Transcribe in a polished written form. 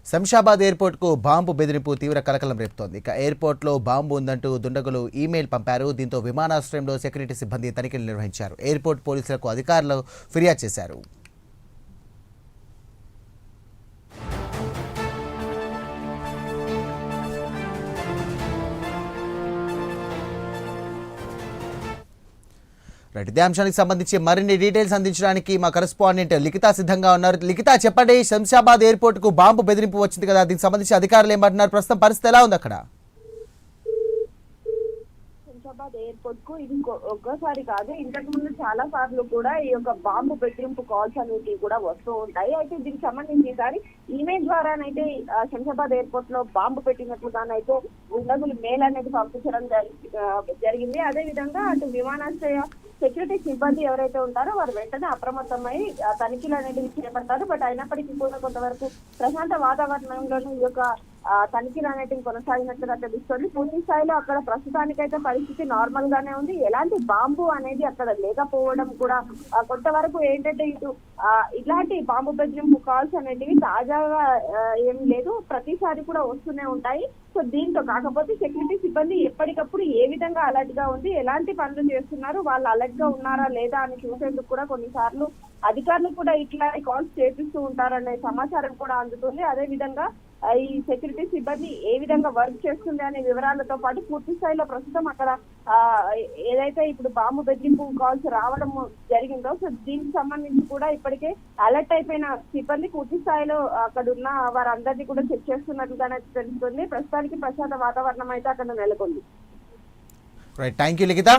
Shamshabad ఎయిర్పోర్ట్కు bomb బెదిరింపు తీవ్ర కలకలం రేపుతోంది. ఇక ఎయిర్పోర్ట్లో బాంబు ఉందంటూ దుండగులు ఈమెయిల్ పంపారు. దీంతో విమానాశ్రయంలో సెక్యూరిటీ సిబ్బంది తనిఖీలు నిర్వహించారు. ఎయిర్పోర్ట్ పోలీసులకు అధికారులు ఫిర్యాదు చేశారు. ఇదే అంశానికి సంబంధించి మరిన్ని డీటెయిల్స్ అందించడానికి మా కరెస్పాండెంట్ లిఖిత సిద్ధంగా ఉన్నారు. లిఖిత, చెప్పండి, శంషాబాద్ ఎయిర్పోర్ట్ కు బాంబు బెదిరింపు వచ్చింది కదా, దీనికి సంబంధించి అధికారులు ఏమంటున్నారు? ప్రస్తుతం పరిస్థితి ఎలా ఉంది అక్కడ? శంషాబాద్ ఎయిర్పోర్ట్ కు ఇది ఒక్కసారి కాదు, ఇంతకు ముందు చాలా సార్లు కూడా ఈ యొక్క బాంబు బెదిరింపు కాల్స్ అనేవి కూడా వస్తూ ఉంటాయి. అయితే దీనికి సంబంధించి ఈసారి ఈమెయిల్ ద్వారానైతే శంషాబాద్ ఎయిర్పోర్ట్ లో బాంబు పెట్టినట్లుగానైతే దుండగులు మెయిల్ అనేది పంపించడం జరిగింది. అదే విధంగా అటు విమానాశ్రయ సెక్యూరిటీ సిబ్బంది ఎవరైతే ఉంటారో వారు వెంటనే అప్రమత్తమై తనిఖీలు అనేవి చేపడతారు. బట్ అయినప్పటికీ కూడా కొంతవరకు ప్రశాంత వాతావరణంలోనే ఈ యొక్క తనిఖీలు అనేటివి కొనసాగినట్లుగా తెలుస్తుంది. పూర్తి స్థాయిలో అక్కడ ప్రస్తుతానికైతే పరిస్థితి నార్మల్ గానే ఉంది. ఎలాంటి బాంబు అనేది అక్కడ లేకపోవడం కూడా కొంతవరకు ఏంటంటే ఇలాంటి బాంబు బెదిరింపు కాల్స్ అనేటివి తాజాగా ఏమి లేదు, ప్రతిసారి కూడా వస్తూనే ఉంటాయి. సో దీంతో కాకపోతే సెక్యూరిటీ సిబ్బంది ఎప్పటికప్పుడు ఏ విధంగా అలర్ట్ గా ఉంది, ఎలాంటి పనులు చేస్తున్నారు, వాళ్ళు అలర్ట్ గా ఉన్నారా లేదా అని చూసేందుకు కూడా కొన్నిసార్లు అధికారులు కూడా ఇట్లాంటి కాల్స్ చేపిస్తూ ఉంటారనే సమాచారం కూడా అందుతుంది. అదే విధంగా ఈ సెక్యూరిటీ సిబ్బంది ఏ విధంగా వర్క్ చేస్తుంది అనే వివరాలతో పాటు పూర్తి స్థాయిలో ప్రస్తుతం అక్కడ ఏదైతే ఇప్పుడు బాంబు బెదిరింపు కాల్స్ రావడం జరిగిందో, సో దీనికి సంబంధించి కూడా ఇప్పటికే అలర్ట్ అయిపోయిన సిబ్బంది పూర్తి స్థాయిలో అక్కడ ఉన్న వారందరినీ కూడా చెక్ చేస్తున్నట్లుగానే తెలుస్తుంది. ప్రస్తుతానికి ప్రశాంత వాతావరణం అయితే అక్కడ నెలకొంది. Right, thank you Likhita.